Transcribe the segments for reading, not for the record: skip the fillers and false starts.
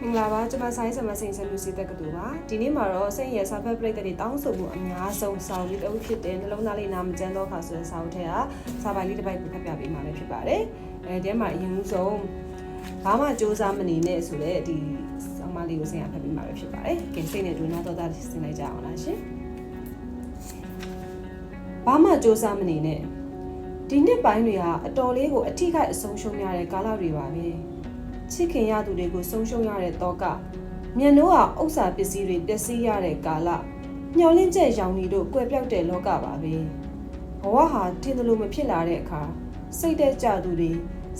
မင်္ဂလာပါကျွန်မဆိုင်းဆမစိန်ဆလူစီတက်ကတူပါဒီနေ့မှာတော့စိန်ရဲ့စာဖတ်ပရိသတ်တွေတောင်းဆိုမှုအများဆုံးစာအုပ်လေးတစ်အုပ်ဖြစ်တဲ့နှလုံးသားလေးနာမကျန်းတော့ခါဆိုတဲ့စာအုပ်ထဲကစာပိုင်လေးတစ်ပိုက်ကိုဖတ်ပြပေးမှာလည်းဖြစ်ပါတယ်အဲဒီမှာအရင်ဆုံးဘာမှစူးစမ်းမနေနဲ့ဆိုတဲ့ဒီဆောင်းပါးလေးကိုစိန်ကဖတ်ပေးမှာပဲဖြစ်ပါတယ်ကဲစိတ်နဲ့ဒွေနာတော့တာဆင်လိုက်ကြအောင်လားရှင်ဘာမှစူးစမ်းမနေနဲ့ဒီနှစ်ပိုင်းတွေဟာအတော်လေးကိုအထိခိုက်အဆုံးရှုံးရတဲ့ကာလတွေပါပဲချစ်ခင်ရသူတွေကိုဆုံးရှုံးရတဲ့တော့ကမြန်တို့ဟာဥစ္စာပစ္စည်းတွေပျက်စီးရတဲ့ကာလမျောလင့်ချက်ရောင်နေတို့ကွယ်ပြောက်တဲ့လောကပါပဲဘဝဟာထင်သလိုမဖြစ်လာတဲ့အခါစိတ်တဲ့ကြသူတွေ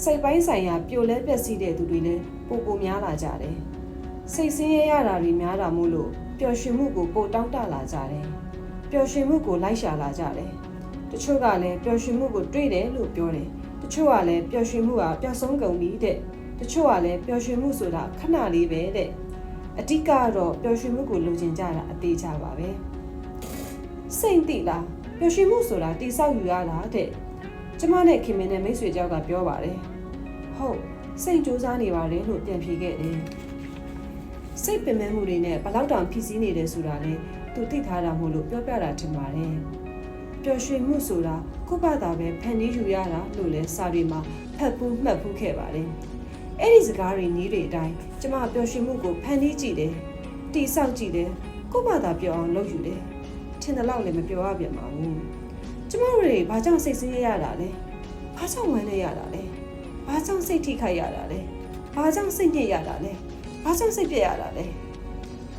စိတ်ပိုင်းဆိုင်ရာပြိုလဲပျက်စီးတဲ့သူတွေလည်းပိုများလာကြတယ်စိတ်ဆင်းရဲရတာတွေများတာမို့လို့ပျော်ရွှင်မှုကိုပိုတောင်းတလာကြတယ်ပျော်ရွှင်မှုကိုလိုက်ရှာလာကြတယ်တချို့ကလည်းပျော်ရွှင်မှုကိုတွေ့တယ်လို့ပြောတယ်တချို့ကလည်းပျော်ရွှင်မှုကပျောက်ဆုံးကုန်ပြီတဲ့တချို့ကလည်းပျော်ရွှင်မှုဆိုတာခဏလေးပဲတဲ့အဓိကတော့ပျော်ရွှင်မှုကိုလိုချင်ကြတာအသေးချပါပဲစိတ်တိလားပျော်ရွှင်မှုဆိုတာတိဆောက်ယူရတာတဲ့ကျမနဲ့ခင်မင်းနဲ့မိတ်ဆွေကြောက်ကပြောပါတယ်ဟုတ်စိတ်ကြိုးစားနေပါတယ်လို့ပြန်ဖြေခဲ့တယ်စိတ်ပင်ပန်းမှုတွေနဲ့ဘလောက်တောင်ဖြစ်စည်းနေတယ်ဆိုတာလေသူသိထားတာမို့လို့ပြောပြတာထင်ပါတယ်ပျော်ရွှင်မှုဆိုတာကိုယ့်ဘာသာပဲဖန်တီးယူရတာလို့လဲစာတွေမှာဖတ်ဖူးမှတ်ဖူးခဲ့ပါတယ်အဲ့ဒီစကားတွေနီးတွေအတိုင်းကျမပျော်ရွှင်မှုကိုဖန်တီးကြည့်တယ်တိဆောက်ကြည့်တယ်ကိုယ့်ဘာသာပြောအောင်လုပ်ယူတယ်ထင်တယ်လို့လည်းမပြောရပြန်ပါဘူးကျမတို့တွေဘာကြောင့်စိတ်ဆင်းရဲရတာလဲဘာကြောင့်ဝမ်းနည်းရတာလဲဘာကြောင့်စိတ်ထိခိုက်ရတာလဲဘာကြောင့်စိတ်ညစ်ရတာလဲဘာကြောင့်စိတ်ပြက်ရတာလဲ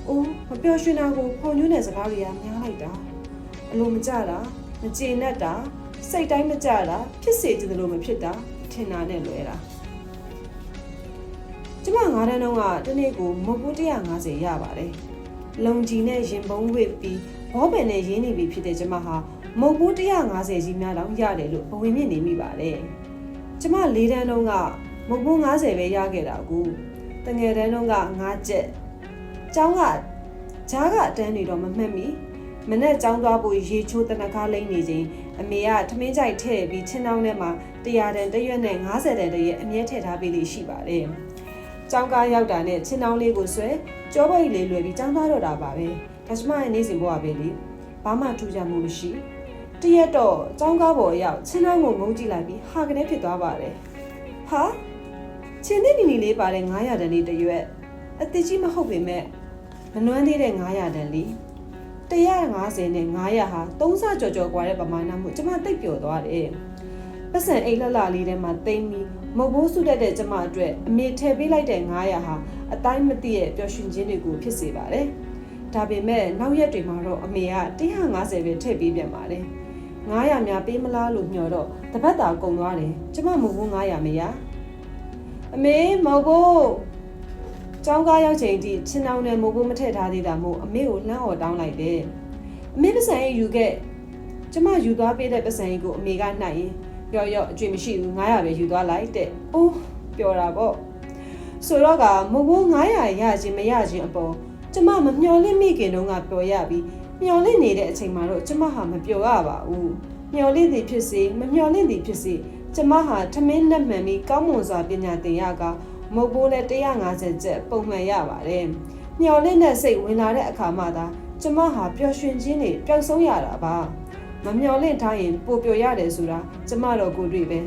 အိုးမပျော်ရွှင်တာကိုဖုန်ညွှန်းတဲ့စကားတွေကများလိုက်တာအလိုမကျတာမကျေနပ်တာစိတ်တိုင်းမကျတာဖြစ်စေချင်တယ်လို့မဖြစ်တာထင်တာနဲ့လွဲတာကျမ9တန်းတုန်းကတနေ့ကိုမုတ်ဘူး150ရပါတယ်လုံကြီးနဲ့ရင်ပုံးဝစ်ပြီးဘောပင်နဲ့ရင်းနေပြီဖြစ်တဲ့ကျမဟာမုတ်ဘူး150ကြီးများတော့ရတယ်လို့ဘဝင်မြင့်နေမိပါတယ်ကျမ4တန်းတုန်းကမုတ်ဘူး90ပဲရခဲ့တာကူတငယ်တန်းတုန်းက9ကျက်ကျောင်းကဂျားကအတန်းနေတော့မမှတ်မိမနဲ့ကျောင်းသွားဖို့ရေချိုးတနခါလိမ့်နေချိန်အမေကထမင်းကြိုက်ထည့်ပြီးချင်းတောင်းထဲမှာ100တန်တရွက်နဲ့90တန်တရွက်အမြဲထည့်ထားပေးလိရှိပါတယ်ကျောင်းကားရောက်တာနဲ့ချင်းတောင်းလေးကိုဆွဲကြောပိတ်လေးလွယ်ပြီးကျောင်းသားတော့တာပါပဲဒါကျမရဲ့နေ့စဉ်ဘဝပဲလေဘာမှထူးခြားမှုမရှိတရက်တော့ကျောင်းကားပေါ်ရောက်ချင်းတောင်းကိုငုံကြည့်လိုက်ပြီးဟာကနေဖြစ်သွားပါတယ်ဟာချင်းနေနီလေးပါတဲ့900တန်လေးတရွက်အစ်ကြီးမဟုတ်ပေမဲ့မနှွမ်းသေးတဲ့900တန်လေး150နဲ့900ဟာ3ဆကြော်ကြော်กว่าတဲ့ပမာဏမှုကျမတိတ်ပျော်သွားတယ်ပတ်စံအိတ်လှလှလေးထဲမှာတိမ်ပြီးမုတ်ဘိုးစုတတ်တဲ့ကျမအတွက်အမေထည့်ပေးလိုက်တဲ့900ဟာအတိုင်းမသိရဲ့ပျော်ရွှင်ခြင်းတွေကိုဖြစ်စေပါတယ်ဒါပေမဲ့နောက်ရက်တွေမှာတော့အမေက150ပဲထည့်ပေးပြန်ပါတယ်900များပေးမလားလို့ညှော်တော့တပတ်တာကုန်သွားတယ်ကျမမုတ်ဘိုး900မရအမေမုတ်ဘိုးကျောင်းကားရောက်ချိန်ထိချင်းတောင်းနဲ့မိုးဘိုးမထည့်ထားသေးတာမို့အမေကိုလှမ်းအော်တောင်းလိုက်တယ်အမေပစံရေးယူခဲ့ကျမယူသွားပေးတဲ့ပစံရေးကိုအမေကနှိုက်ရင်ရော့အကျွေးမရှိဘူး900ပဲယူသွားလိုက်တဲ့အိုးပျော်တာပေါ့ဆိုတော့ကမိုးဘိုး900ရခြင်းမရခြင်းအပေါ်ကျမမမျော်လင့်မိခင်တုန်းကပျော်ရပြီးမျော်လင့်နေတဲ့အချိန်မှာတော့ကျမဟာမပျော်ရပါဘူးမျော်လင့်သည်ဖြစ်စေမမျော်လင့်သည်ဖြစ်စေကျမဟာထမင်းနဲ့မှန်ပြီးကောင်းမွန်စွာပညာသင်ရကမုတ်ဘိုးလည်း150ကျပ်ပုံမှန်ရပါတယ်။မျော်လင့်တဲ့စိတ်ဝင်လာတဲ့အခါမှသာကျမဟာပျော်ရွှင်ခြင်းတွေပျောက်ဆုံးရတာပါ။မမျော်လင့်ထားရင်ပိုပျော်ရတယ်ဆိုတာကျမတော့ကိုတွေ့ပဲ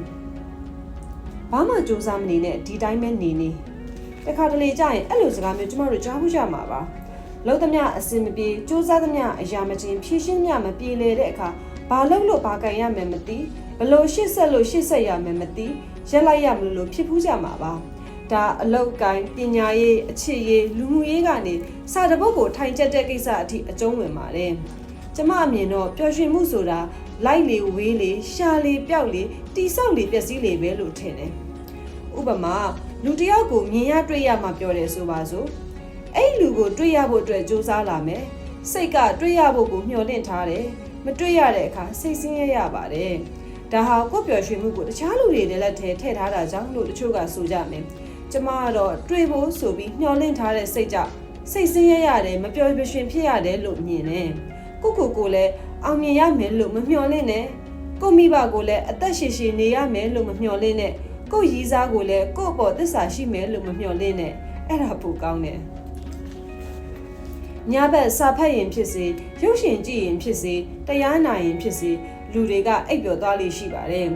။ဘာမှစူးစမ်းမနေနဲ့ဒီတိုင်းပဲနေ။တခါတလေကြာရင်အဲ့လိုစကားမျိုးကျမတို့ကြားဖို့ရမှာပါ။လုံးသမျှအစင်မပြေစူးစမ်းသမျှအရာမချင်းဖြည့်ရှင်းသမျှမပြေလေတဲ့အခါဘာလုပ်လို့ဘာကံရမယ်မသိဘလို့ရှစ်ဆက်လို့ရှစ်ဆက်ရမယ်မသိရက်လိုက်ရမလို့ဖြစ်ဖူးကြမှာပါ။ဒါအလောက်ကိုင်းပညာရေးအချစ်ရေးလူမှုရေးကနေစာတပုတ်ကိုထိုင်ကျက်တဲ့ကိစ္စအထိအကျုံးဝင်ပါတယ်။ကျမအမြင်တော့ပျော်ရွှင်မှုဆိုတာလိုက်လေဝေးလေရှာလေပျောက်လေတိဆောက်လေပျက်စီးလေပဲလို့ထင်တယ်။ဥပမာလူတစ်ယောက်ကိုမြင်ရတွေ့ရမှပြောတယ်ဆိုပါစို့။အဲ့လူကိုတွေ့ရဖို့အတွက်စူးစမ်းလာမယ်။စိတ်ကတွေ့ရဖို့ကိုမျှော်လင့်ထားတယ်။မတွေ့ရတဲ့အခါစိတ်ဆင်းရဲရပါတယ်။ဒါဟာကိုယ်ပျော်ရွှင်မှုကိုတခြားလူတွေနဲ့လည်းထည့်ထားတာကြောင့်လို့တချို့ကဆိုကြမယ်။ကျမကတော့တွေ့ဖို့ဆိုပြီးမျှော်လင့်ထားတဲ့စိတ်ကြောင့်စိတ်ဆင်းရဲရတယ်မပျော်ရွှင်ဖြစ်ရတယ်လို့မြင်တယ်။ကိုလည်းအောင်မြင်ရမယ်လို့မမျှော်လင့်နဲ့။ကိုမိဘကိုလည်းအသက်ရှည်ရှည်နေရမယ်လို့မမျှော်လင့်နဲ့။ကိုရည်စားကိုလည်းကို့အပေါ်သစ္စာရှိမယ်လို့မမျှော်လင့်နဲ့။ အဲ့ဒါပိုကောင်းတယ်ညဘက်စာဖတ်ရင်ဖြစ်စေရုပ်ရှင်ကြည့်ရင်ဖြစ်စေတရားနာရင်ဖြစ်စေလူတွေကအိပ်ပျော်သွားလိမ့်ရှိပါတယ်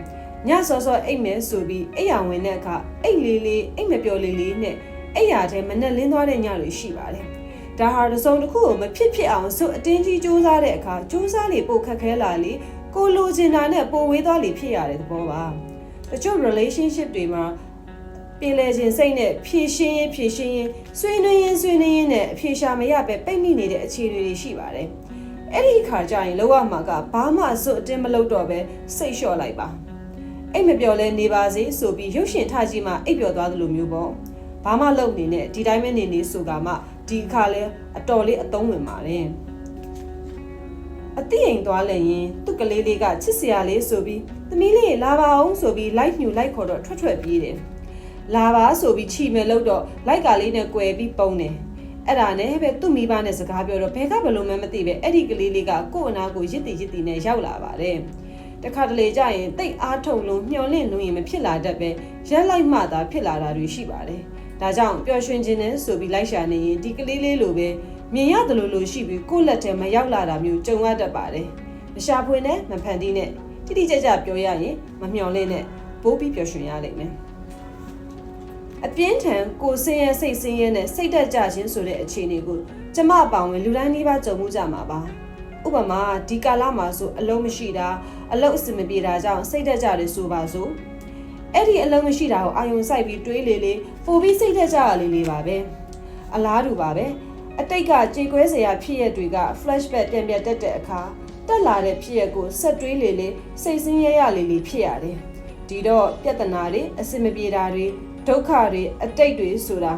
ညစောစောအိပ်မယ်ဆိုပြီးအိပ်ရဝင်တဲ့အခါအိပ်လေးလေးအိပ်မပျော်လေးလေးနဲ့အိပ်ရတဲ့မနဲ့လင်းသွားတဲ့ညတွေရှိပါတယ်ဒါဟာတစ်စုံတစ်ခုကိုမဖြစ်ဖြစ်အောင်စွအတင်းကြီးစူးစမ်းတဲ့အခါစူးစမ်းလေပိုခက်ခဲလာလေကိုလိုချင်တာနဲ့ပိုဝေးသွားလေဖြစ်ရတဲ့သဘောပါတချို့ relationship တွေမှာပြင်လဲခြင်းစိတ်နဲ့ဖြည့်ရှင်းရင်ဆွေးနွေးရင်နဲ့အဖြေရှာမရပဲပိတ်မိနေတဲ့အခြေအနေတွေရှိပါတယ်အဲ့ဒီအခါကျရင်လောက်ရမှာကဘာမှစွအတင်းမလုပ်တော့ပဲစိတ်လျှော့လိုက်ပါအိတ်မပျော်လဲနေပါစေဆိုပြီးရုပ်ရှင်ထကြီးမှအိတ်ပျော်သွားသလိုမျိုးပေါ့ဘာမှလုပ်နေနဲ့ဒီတိုင်းပဲနေဆိုတာမှဒီအခါလဲအတော်လေးအသုံးဝင်ပါတယ်အသိအိမ်သွားလဲရင်သူ့ကလေးလေးကချစ်စရာလေးဆိုပြီးသမီးလေးလာပါအောင်ဆိုပြီးလိုက်ညှူလိုက်ခေါ်တော့ထွက်ပြေးတယ်လာပါဆိုပြီးချီမယ်လို့တော့လိုက်ကလေးနဲ့ကွယ်ပြီးပုံတယ်အဲ့ဒါနဲ့ပဲသူ့မိဘနဲ့စကားပြောတော့ဘယ်ကဘလို့မှမသိပဲအဲ့ဒီကလေးလေးကကို့အနာကိုရစ်တီနဲ့ရောက်လာပါတယ်တခါတလေကြရင်တိတ်အားထုတ်လို့မျောလင့်လို့ရင်မဖြစ်လာတတ်ပဲရက်လိုက်မှသာဖြစ်လာတာတွေရှိပါတယ်ဒါကြောင့်ပျော်ရွှင်ခြင်းနဲ့ဆိုပြီးလိုက်ရှာနေရင်ဒီကလေးလေးလိုပဲမြင်ရတယ်လို့ရှိပြီးကိုယ့်လက်ထဲမရောက်လာတာမျိုးကြုံရတတ်ပါတယ်မရှာဖွေနဲ့မဖန်တီးနဲ့တိတိကျကျပြောရရင်မမျောလင့်နဲ့ပိုးပြီးပျော်ရွှင်ရလိမ့်မယ်အပြင်းထန်ကိုယ်ဆင်းရဲစိတ်ဆင်းရဲနဲ့စိတ်တက်ကြခြင်းဆိုတဲ့အခြေအနေကိုကျမအပေါင်းဝင်လူတိုင်းနှိပါကြုံမှုကြမှာပါဥပမာဒီကာလမှာဆိုအလုံးမရှိတာအလုံးအစင်မပြေတာကြောင့်စိတ်တက်ကြတယ်ဆိုပါစို့အဲ့ဒီအလုံးမရှိတာကိုအာယုံစိုက်ပြီးတွေးလေပိုပြီးစိတ်တက်ကြရလေပါပဲအလားတူပါပဲအတိတ်ကကြေကွဲစရာဖြစ်ရတွေက flashback ပြန်တက်တဲ့အခါတက်လာတဲ့ဖြစ်ရကိုဆက်တွေးလေစိတ်ဆင်းရဲရလေဖြစ်ရတယ်ဒီတော့ပြဿနာတွေအစင်မပြေတာတွေဒုက္ခတွေအတိတ်တွေဆိုတာ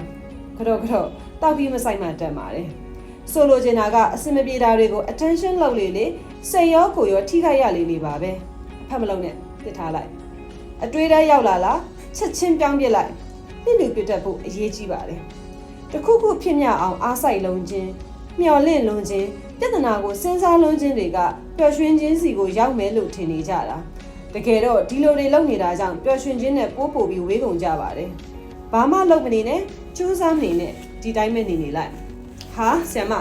ကတော့တောက်ပြီးမဆိုင်မှတက်ပါတယ်ဆိုလိုချင်တာကအစင်မပြေတာတွေကို attention လုပ်လေစိတ်ရောကိုယ်ရောထိခိုက်ရလေပါပဲအဖက်မလုံးနဲ့တစ်ထားလိုက်အတွေးထဲရောက်လာလားချက်ချင်းပြောင်းပြစ်လိုက်နှစ်လူပြတ်တတ်ဖို့အရေးကြီးပါတယ်တခုခုဖြစ်မြောက်အောင်အားစိုက်လုံးခြင်းမျော်လင့်လုံးခြင်းပြဿနာကိုစဉ်းစားလုံးခြင်းတွေကပျော်ရွှင်ခြင်းစီကိုရောက်မယ်လို့ထင်နေကြတာတကယ်တော့ဒီလိုတွေလုပ်နေတာကြောင့်ပျော်ရွှင်ခြင်းနဲ့ပိုးပြီးဝေးကုန်ကြပါတယ်ဘာမှလုပ်မနေနဲ့စူးစမ်းနေနဲ့ဒီတိုင်းပဲနေလိုက်ဟာဆရာမ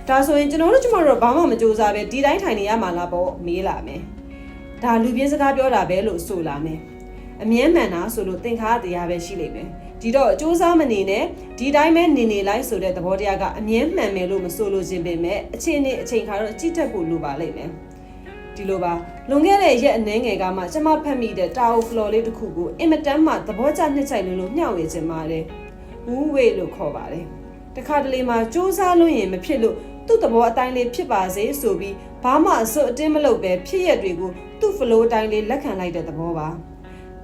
ဒါဆိုရင်ကျွန်တော်တို့ဘာမှမစူးစမ်းပဲဒီတိုင်းထိုင်နေရမှာလားပေါ့မေးလာမယ်ဒါလူပြင်းစကားပြောတာပဲလို့ဆိုလာမယ်အမြဲမှန်တာဆိုလို့သင်္ခါရတရားပဲရှိလိမ့်မယ်ဒီတော့စူးစမ်းမနေနဲ့ဒီတိုင်းပဲနေလိုက်ဆိုတဲ့သဘောတရားကအမြဲမှန်မယ်လို့မဆိုလို့ခြင်းပေမဲ့အချိန်ခါတော့ကြည့်တတ်ဖို့လိုပါလိမ့်မယ်ဒီလိုပါလွန်ခဲ့တဲ့ရက်အနည်းငယ်ကမှကျမဖတ်မိတဲ့တာအိုဖလော်လေးတစ်ခုကိုအင်မတန်မှသဘောကျနှစ်ချိုက်လို့မျှဝေခြင်းပါတယ်ဝူးဝေလို့ခေါ်ပါတယ်တခါတလေမှာစူးစမ်းလို့ရင်မဖြစ်လို့သူ့သဘောအတိုင်းလေးဖြစ်ပါစေဆိုပြီးဘာမှအစွတ်အတင်းမလုပ်ပဲဖြစ်ရက်တွေကိုသူ့ဖလိုအတိုင်းလေးလက်ခံလိုက်တဲ့သဘောပါ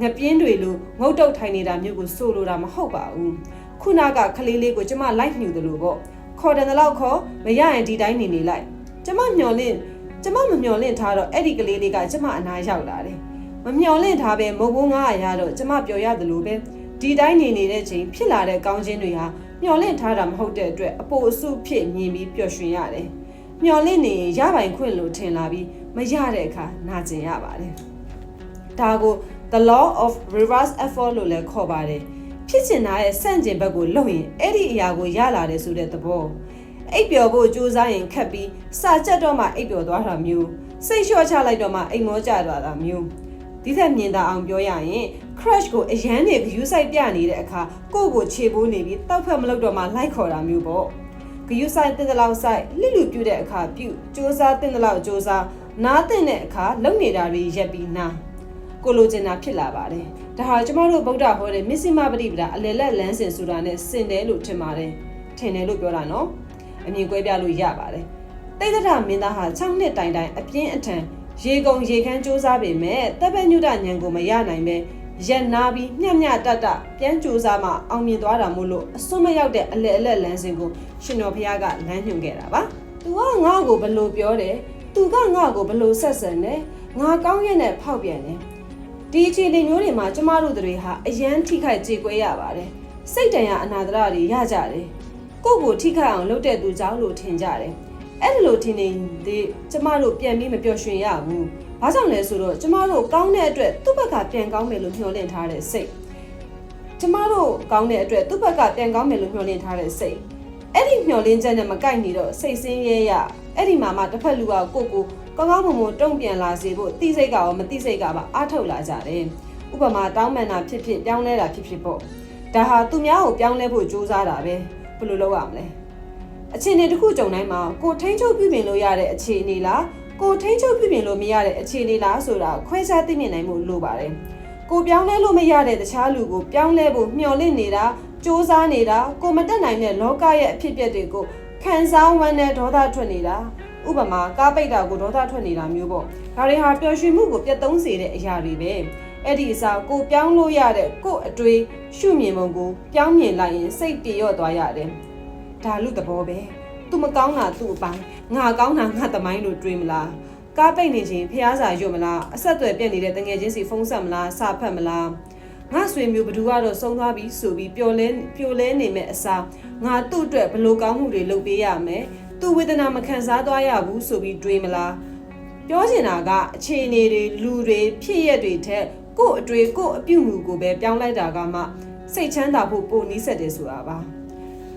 ငပြင်းတွေလိုငုတ်တုတ်ထိုင်နေတာမျိုးကိုဆိုလိုတာမဟုတ်ပါဘူးခုနကခလေးလေးကိုကျမလိုက်ညှူတယ်လို့ပေါ့ခေါ်တယ်တော့ခေါ်မရရင်ဒီတိုင်းနေလိုက်ကျမမမျော်လင့်ထားတော့အဲ့ဒီကလေးလေးကကျမအနားရောက်လာတယ်မမျော်လင့်ထားပဲမုတ်ဘိုး900ရတော့ကျမပျော်ရတယ်လို့ပဲဒီတိုင်းနေတဲ့ချိန်ဖြစ်လာတဲ့ကောင်းခြင်းတွေဟာမျော်လင့်ထားတာမဟုတ်တဲ့အတွက်အပိုအစုဖြစ်မြင်ပြီးပျော်ရွှင်ရတယ်မျော်လင့်နေရင်ရပိုင်ခွင့်လို့ထင်လာပြီးမရတဲ့အခါနာကျင်ရပါတယ်ဒါကို the law of reverse effort လို့လည်းခေါ်ပါတယ်ဖြစ်ချင်တာရဲ့ဆန့်ကျင်ဘက်ကိုလုပ်ရင်အဲ့ဒီအရာကိုရလာတယ်ဆိုတဲ့သဘောအိပ်ပျော်ဖို့ကြိုးစားရင်ခက်ပြီးစာကြက်တော့မှအိပ်ပျော်သွားတာမျိုးစိတ်လျှော့ချလိုက်တော့မှအိမ်မောကျသွားတာမျိုးဒီထက်မြင်သာအောင်ပြောရရင် crush ကိုအရန်နေဂယူးဆိုင်ပြနေတဲ့အခါကိုယ့်ကိုခြေပိုးနေပြီးတောက်ဖက်မလုပ်တော့မှလိုက်ခေါ်တာမျိုးပေါ့ဂယူးဆိုင်တင်တဲ့လောက်ဆိုင်လိလူပြတဲ့အခါပြုစူးစားတင်တဲ့လောက်စူးစားနားတင်တဲ့အခါလုံနေတာတွေရက်ပြီးနာကိုလိုချင်တာဖြစ်လာပါတယ်ဒါဟာကျမတို့ဗုဒ္ဓဟောတဲ့မစ္စည်းမပရိပဒါအလယ်လက်လမ်းစဉ်ဆိုတာနဲ့ဆင်တယ်လို့ထင်ပါတယ်ထင်တယ်လို့ပြောတာနော်အမြင်ကွဲပြားလို့ရပါတယ်တိတ်တထမင်းသားဟာ6နှစ်တိုင်အပြင်းအထန်ရေကုန်ရေခမ်းစူးစားပေမဲ့တပ်ပညုတညံကိုမရနိုင်ပဲရက်နာပြီးမျှတပြန်စူးစားမှအောင်မြင်သွားတာမို့လို့အစွန်းမရောက်တဲ့အလယ်လမ်းစဉ်ကိုရှင်တော်ဖျားကလမ်းညွှန်ခဲ့တာပါသူကငါ့ကိုဘလို့ပြောတယ်သူကငါ့ကိုဘလို့ဆက်ဆံတယ်ငါကောင်းရက်နဲ့ဖောက်ပြန်တယ်ဒီအခြေအနေမျိုးတွေမှာကျမတို့တွေဟာအယမ်းထိခိုက်ကြေကွဲရပါတယ်စိတ်တန်ရအနာတရတွေရကြတယ်ကိုယ့်ကိုထိခိုက်အောင်လုပ်တဲ့သူကြောင့်လို့ထင်ကြတယ်အဲ့ဒါလို့ထင်နေတဲ့ကျမတို့ပြန်ပြီးမပျော်ရွှင်ရဘူးဘာကြောင့်လဲဆိုတော့ကျမတို့ကောင်းတဲ့အတွက်သူ့ဘက်ကပြန်ကောင်းမယ်လို့မျှော်လင့်ထားတဲ့စိတ် ကျမတို့ကောင်းတဲ့အတွက်သူ့ဘက်ကပြန်ကောင်းမယ်လို့မျှော်လင့်ထားတဲ့စိတ်အဲ့ဒီမျှော်လင့်ချက်နဲ့မကိုက်နေတော့စိတ်ဆင်းရဲရအဲ့ဒီမှာမှတစ်ဖက်လူကကိုကောင်းကောင်းမွန်မွန်တုံ့ပြန်လာစေဖို့တိစိတ်ကရောမတိစိတ်ကပါအားထုတ်လာကြတယ်ဥပမာတောင်းပန်တာဖြစ်ဖြစ်ပြောင်းလဲတာဖြစ်ဖြစ်ပေါ့ဒါဟာသူများကိုပြောင်းလဲဖို့ကြိုးစားတာပဲဘယ်လိုလုပ်ရမလဲအခြေအနေတစ်ခုကြုံတိုင်းမှာကိုထိန်းချုပ်ပြုပြင်လို့ရတဲ့အခြေအနေလားကိုထိန်းချုပ်ပြုပြင်လို့မရတဲ့အခြေအနေလားဆိုတာခွဲခြားသိမြင်နိုင်မှုလိုပါတယ်ကိုပြောင်းလဲလို့မရတဲ့တခြားလူကိုပြောင်းလဲဖို့မျှော်လင့်နေတာစ조사နေတာကိုမတက်နိုင်တဲ့လောကရဲ့အဖြစ်အပျက်တွေကိုခံစားဝမ်းနဲ့ဒေါသထွက်နေတာဥပမာကားပိတ်တာကိုဒေါသထွက်နေတာမျိုးပေါ့ဒါတွေဟာပျော်ရွှင်မှုကိုပြတ်သုံးစေတဲ့အရာတွေပဲအဲ့ဒီအစားကိုပြောင်းလို့ရတဲ့ကိုအတွေ့ရှုမြင်ပုံကိုပြောင်းမြင်လိုက်ရင်စိတ်ပြေလျော့သွားရတယ်ဒါလူသဘောပဲသူမကောင်းတာသူ့အပိုင်းငါကောင်းတာငါသမိုင်းလို့တွေးမလားကားပိတ်နေခြင်းဖျားစာရွတ်မလားအဆက်အသွယ်ပြတ်နေတဲ့တငယ်ချင်းစီဖုန်းဆက်မလားစာဖတ်မလားငါဆွေမျိုးဘသူကတော့ဆုံးသွားပြီဆိုပြီးပျော်လဲနေမဲ့အစားငါသူ့အတွက်ဘလို့ကောင်းမှုတွေလုပ်ပေးရမယ်သူ့ဝေဒနာမခံစားသွားရဘူးဆိုပြီးတွေးမလားပြောချင်တာကအခြေအနေတွေလူတွေဖြစ်ရက်တွေထက်ကို့အတွေ့ကို့အပြုမှုကိုပဲပြောင်းလိုက်တာကမှစိတ်ချမ်းသာဖို့ပိုနီးစက်တယ်ဆိုတာပါ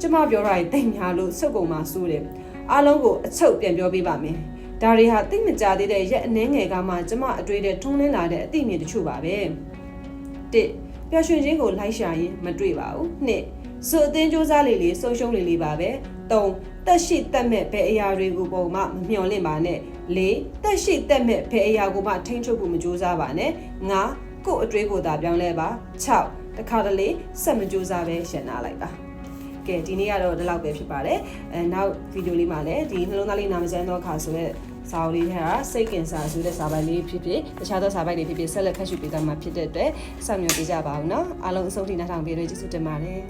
ကျမပြောတာတိတ်များလို့စုပ်ကုန်မှစိုးတယ်အားလုံးကိုအချုပ်ပြန်ပြောပေးပါမယ်ဒါတွေဟာတိတ်မကြသေးတဲ့ရက်အနှဲငယ်ကမှကျမအတွေ့တဲ့ထုံးလင်းလာတဲ့အသိအမြင်တချို့ပါပဲ1ပျော်ရွှင်ခြင်းကိုလိုက်ရှာရင်မတွေ့ပါဘူး2ဆိုအသင်းစူးစမ်းလေးဆုံးရှုံးလေးပါပဲ3တက်ရှိတက်မဲ့ဘယ်အရာတွေကိုပုံမှမမျှော်လင့်ပါနဲ့4တက်ရှိတက်မဲ့ဘယ်အရာကိုမှထိန်းချုပ်ဖို့မကြိုးစားပါနဲ့5ကို့အတွေးကိုသာပြောင်းလဲပါ6တခါတလေဆက်မကြိုးစားပဲရှင်းနာလိုက်ပါကဲဒီနေ့ကတော့ဒီလောက်ပဲဖြစ်ပါတယ်နောက်ဗီဒီယိုလေးမှာလည်းဒီနှလုံးသားလေးနာမကျန်းတော့ခါဆိုတဲ့စာအုပ်လေးထဲကစိတ်ကင်ဆာဆိုတဲ့စာပိုင်လေးဖြစ်ဖြစ်တခြားသောစာပိုင်တွေဖြစ်ဖြစ်ဆက်လက်ဖတ်ရှုပေးသွားမှာဖြစ်တဲ့အတွက်စောင့်မျှော်ပေးကြပါဦးနော်အားလုံးအဆုံးထိနားထောင်ပေးလို့ကျေးဇူးတင်ပါတယ်